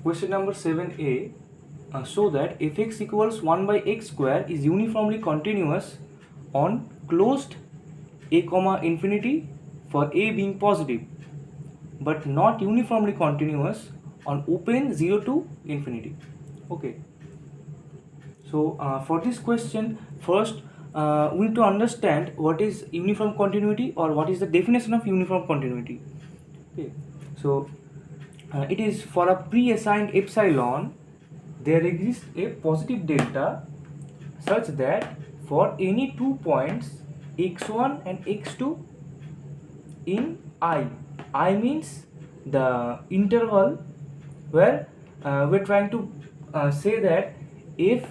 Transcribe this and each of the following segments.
Question number 7a. Show that fx equals 1 by x square is uniformly continuous on closed a comma infinity for a being positive, but not uniformly continuous on open 0 to infinity. Okay. So for this question, first we need to understand what is uniform continuity, or what is the definition of uniform continuity. Okay. So it is for a pre-assigned epsilon, there exists a positive delta such that for any 2 points x1 and x2 in I means the interval where we're trying to say that f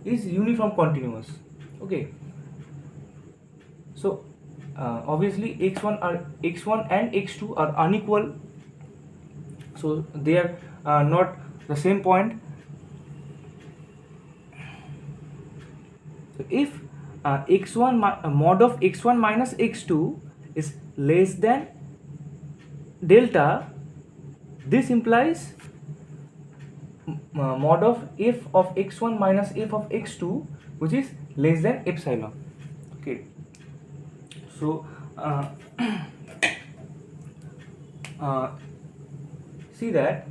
is uniform continuous. Okay, so obviously x1 and x2 are unequal, so they are not the same point. So if mod of x1 minus x2 is less than delta, this implies mod of f of x1 minus f of x2, which is less than epsilon. Okay, so see that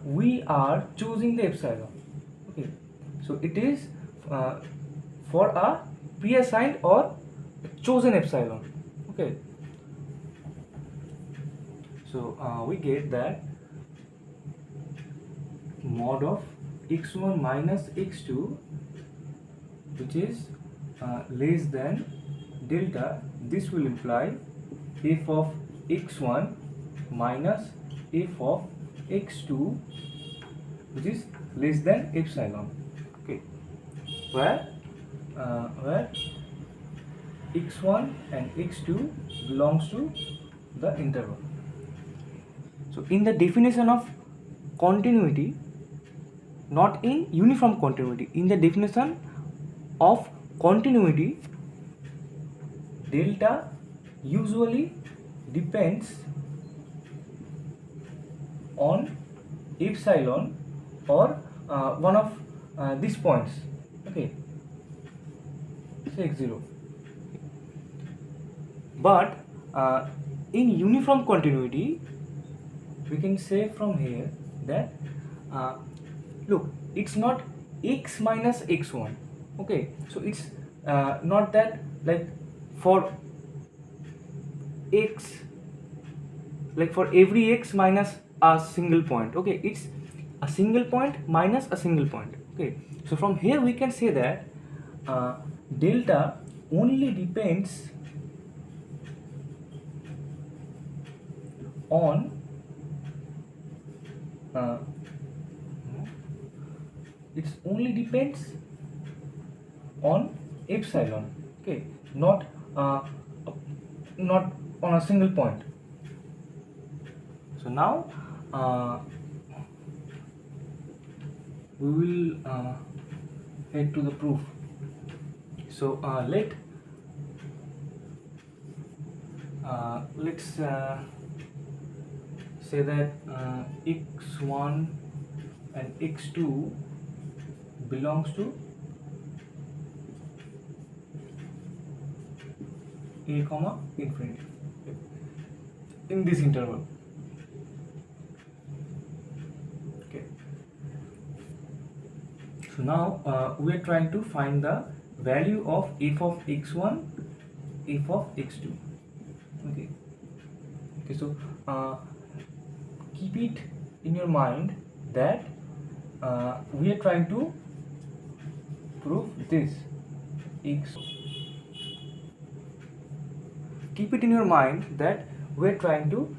we are choosing the epsilon. Okay, so it is for a pre-assigned or chosen epsilon. Okay, so we get that mod of x1 minus x2, which is less than delta. This will imply f of x1 minus f of x2, which is less than epsilon. Okay, where x1 and x2 belongs to the interval. So in the definition of continuity, not in uniform continuity, in the definition of continuity, delta usually depends on epsilon or one of these points. Okay, say x0. But in uniform continuity, we can say from here that look, it's not x minus x1. Okay, so it's not that like for x, like for every x minus a single point. Okay, it's a single point minus a single point. Okay, so from here we can say that delta only depends on it only depends on epsilon. Okay, not on a single point. So now we will head to the proof. So let's say that x1 and x2 belongs to a comma infinity in this interval. Okay, so now we are trying to find the value of f of x1, f of x2. Okay, so keep it in your mind that we are trying to prove this x. Keep it in your mind that we are trying to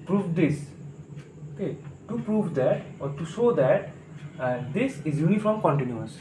prove this. Okay, to prove that or to show that this is uniform continuous.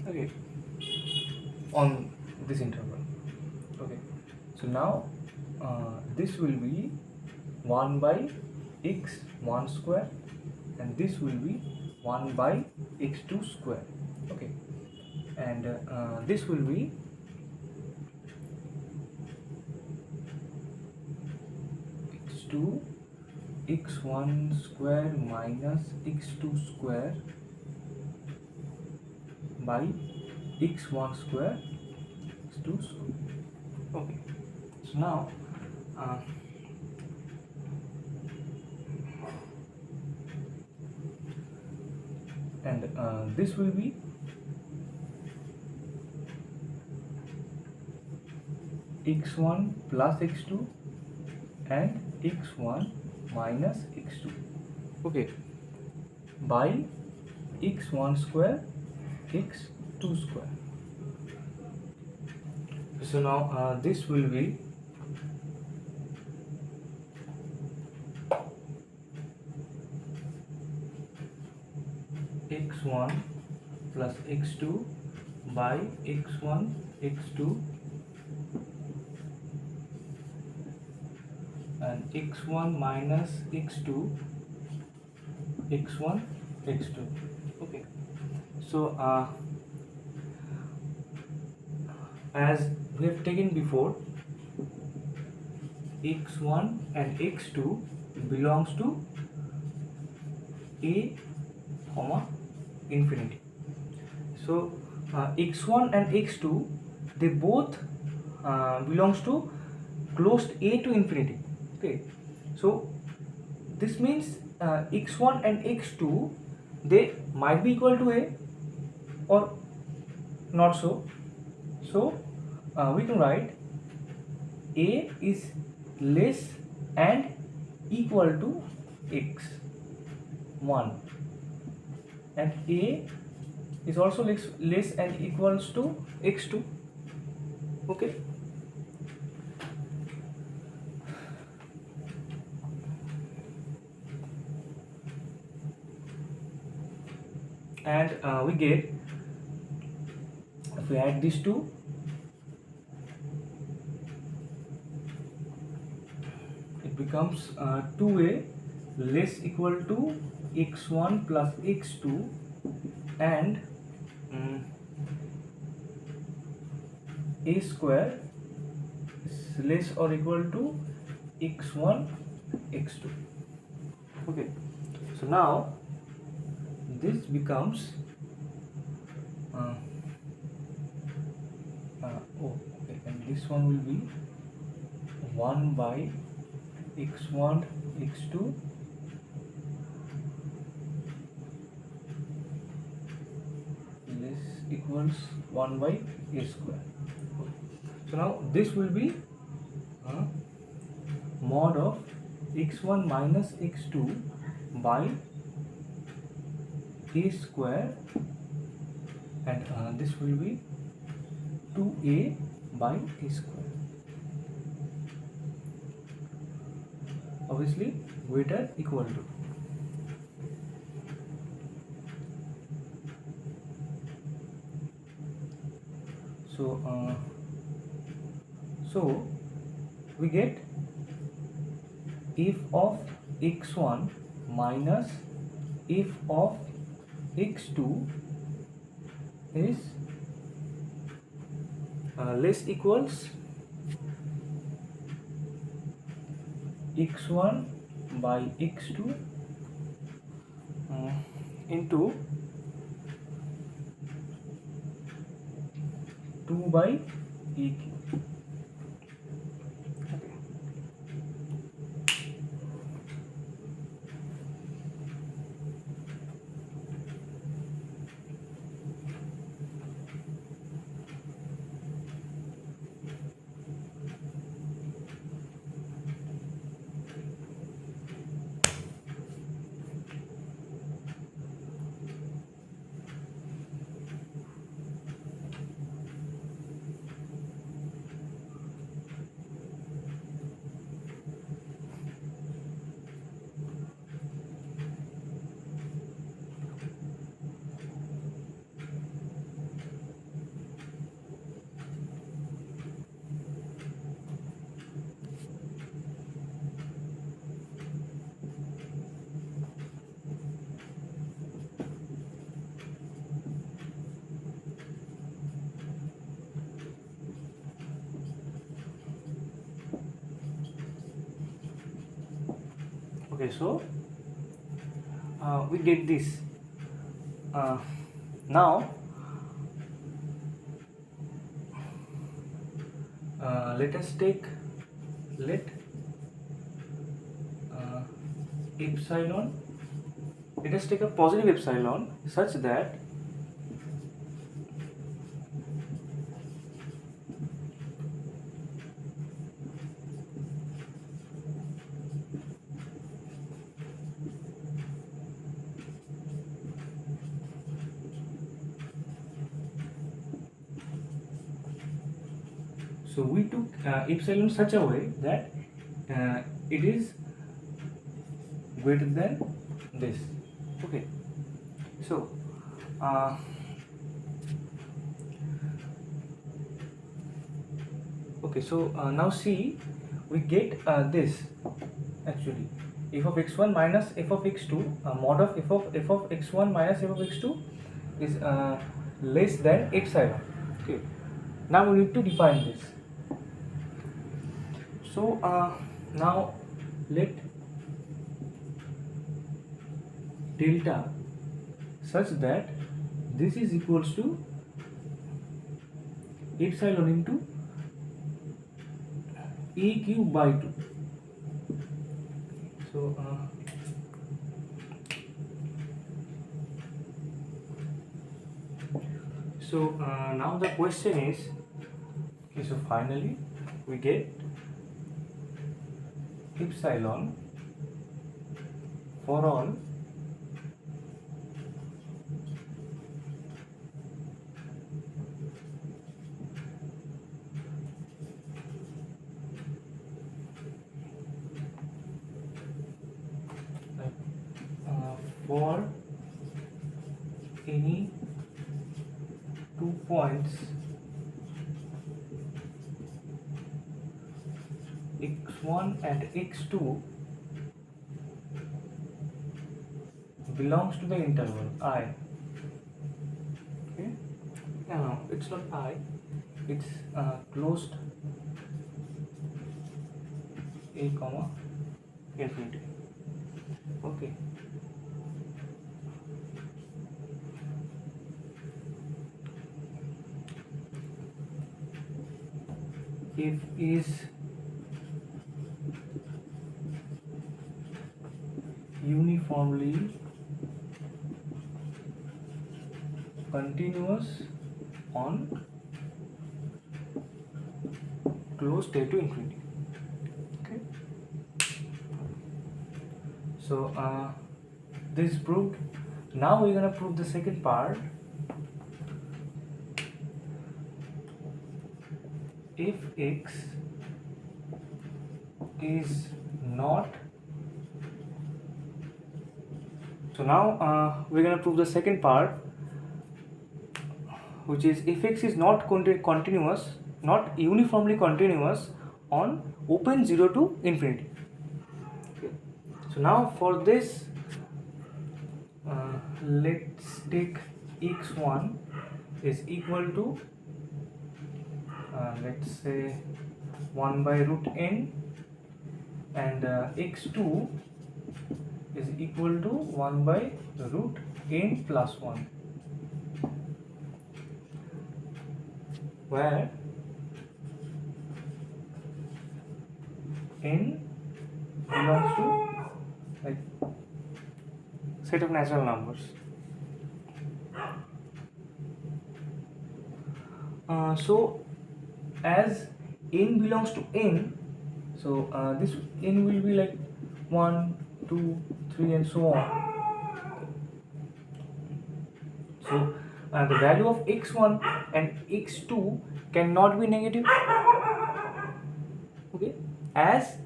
Okay, on this interval. Okay, so now this will be 1 by x1 square, and this will be 1 by x2 square. Okay, and this will be x2 x1 square minus x2 square by x1 square x2 square. Okay, so now and this will be x1 plus x2 and x1 minus x2, okay, by x1 square x2 square. So now this will be x1 plus x2 by x1 x2 and x1 minus x2 x1 x2. Okay, so as we have taken before, x1 and x2 belongs to a comma infinity. So x1 and x2, they both belongs to closed a to infinity. Okay, so this means x1 and x2, they might be equal to a or not so. So we can write a is less and equal to x1 and a is also less and equals to x2. Okay, and we get, if we add these two, it becomes 2a less equal to x1 plus x2 and a square is less or equal to x1 x2. Okay, so now this becomes okay, and this one will be 1 by x1 x2 less equals 1 by a square. So now this will be mod of x1 minus x2 by a square, and this will be 2a by a square. Obviously greater equal to. So we get f of x1 minus f of x2 is less equals x1 by x2 into 2 by e cube. Okay, so we get this. Now let us take let epsilon. Let us take a positive epsilon such that so we took epsilon such a way that it is greater than this. Okay, so uh, okay, so now see, we get this actually f of x1 minus f of x2, mod of f of x1 minus f of x2 is less than epsilon. Okay, now we need to define this. So now let delta such that this is equals to epsilon into a cube by 2. So now the question is, okay, so finally we get epsilon for all for any 2 points x1 and x2 belongs to the interval I. Okay, no, it's not I, it's closed a comma infinity. Okay, if is uniformly continuous on closed A to infinity. Okay, so this is proved. Now we're gonna prove the second part. If x is not, so now we're gonna prove the second part, which is if x is not continuous, not uniformly continuous on open 0 to infinity. Okay. So now for this, let's take x1 is equal to let's say 1 by root n, and x2 is equal to 1 by root n plus 1, where n belongs to like set of natural numbers. So as n belongs to n, so this n will be like 1, 2, 3 and so on. So the value of x1 and x2 cannot be negative. Okay, as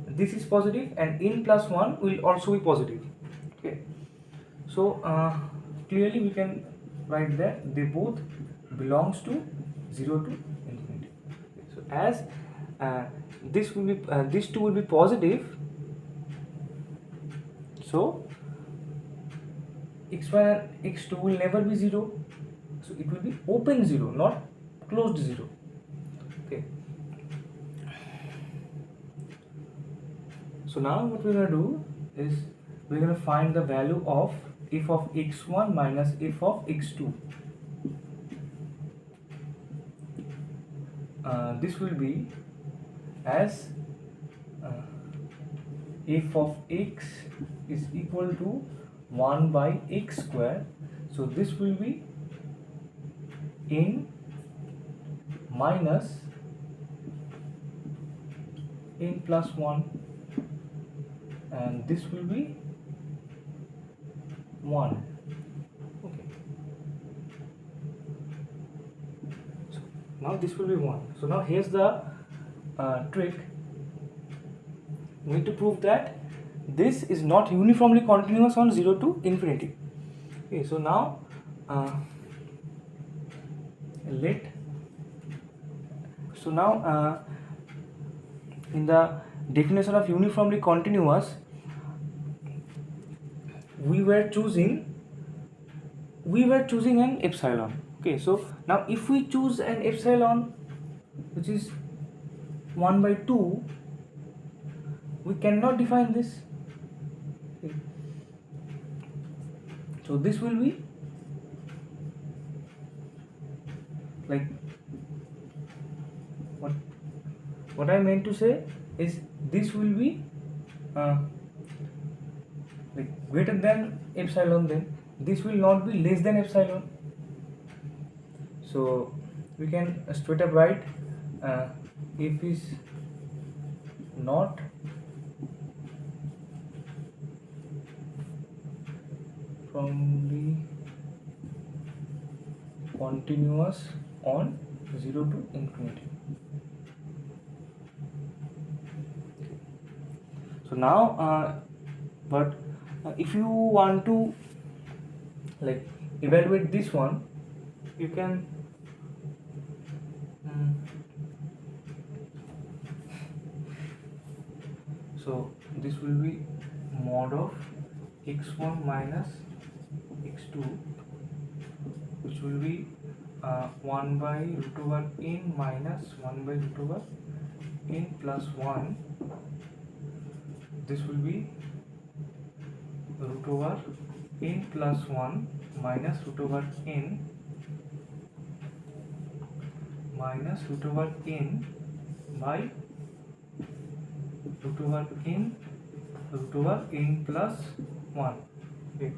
this is positive and n plus 1 will also be positive. Okay, so clearly we can write that they both belongs to 0 to infinity. So as this will be these two will be positive, so x1 and x2 will never be 0, so it will be open 0, not closed 0. Okay, so now what we're going to do, is we're going to find the value of f of x1 minus f of x2. This will be as f of x is equal to 1 by x square. So this will be n minus n plus 1, and this will be 1. Okay. So now this will be 1. So now here's the trick. We need to prove that this is not uniformly continuous on 0 to infinity. Okay, so now in the definition of uniformly continuous, we were choosing an epsilon. Okay, so now if we choose an epsilon which is 1 by 2, we cannot define this. Okay. So this will be like what I meant to say is this will be like greater than epsilon, then this will not be less than epsilon. So we can straight up write if is not uniformly continuous on 0 to infinity. So now but if you want to like evaluate this one, you can so this will be mod of x1 minus x2, which will be 1 by root over n minus 1 by root over n plus 1. This will be root over n plus 1 minus root over n minus root over n by root over n plus 1. Okay.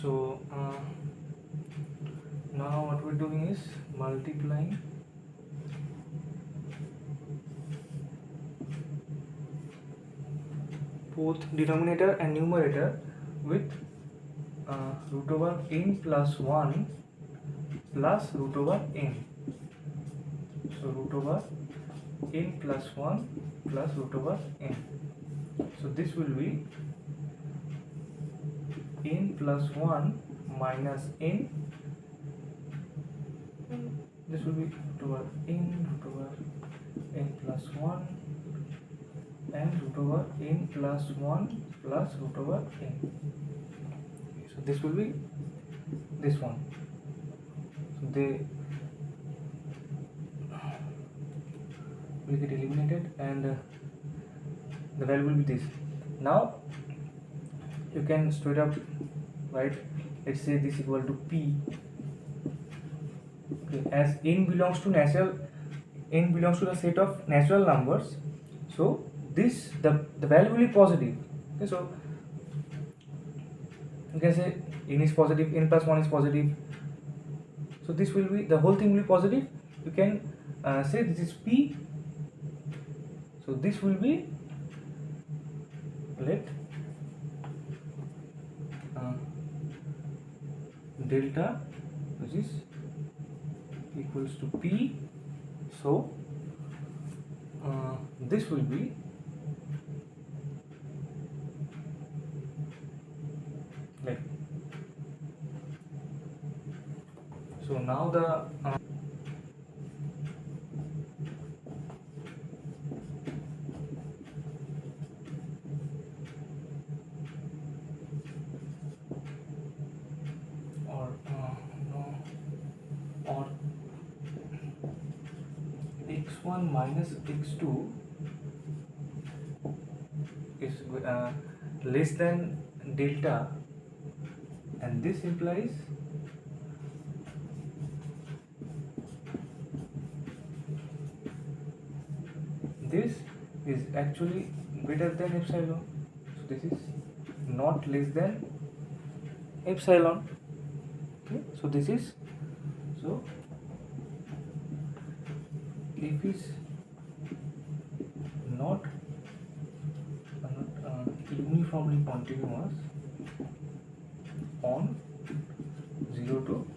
So now what we're doing is multiplying both denominator and numerator with root over n plus 1 plus root over n. So root over n plus 1 plus root over n. So this will be n plus 1 minus n. This will be root over n plus 1 and root over n plus 1 plus root over n. So this will be this one. So they will get eliminated and the value will be this. Now you can straight up write, let's say this equal to p. Okay, as n belongs to the set of natural numbers, so this the value will be positive. Okay, so you can say n is positive, n plus 1 is positive, so this will be, the whole thing will be positive. You can say this is p, so this will be let delta, which is equals to p. So this will be like, so now the x1 minus x2 is less than delta, and this implies this is actually greater than epsilon. So this is not less than epsilon. Okay, so this is, so if is not uniformly continuous on 0 to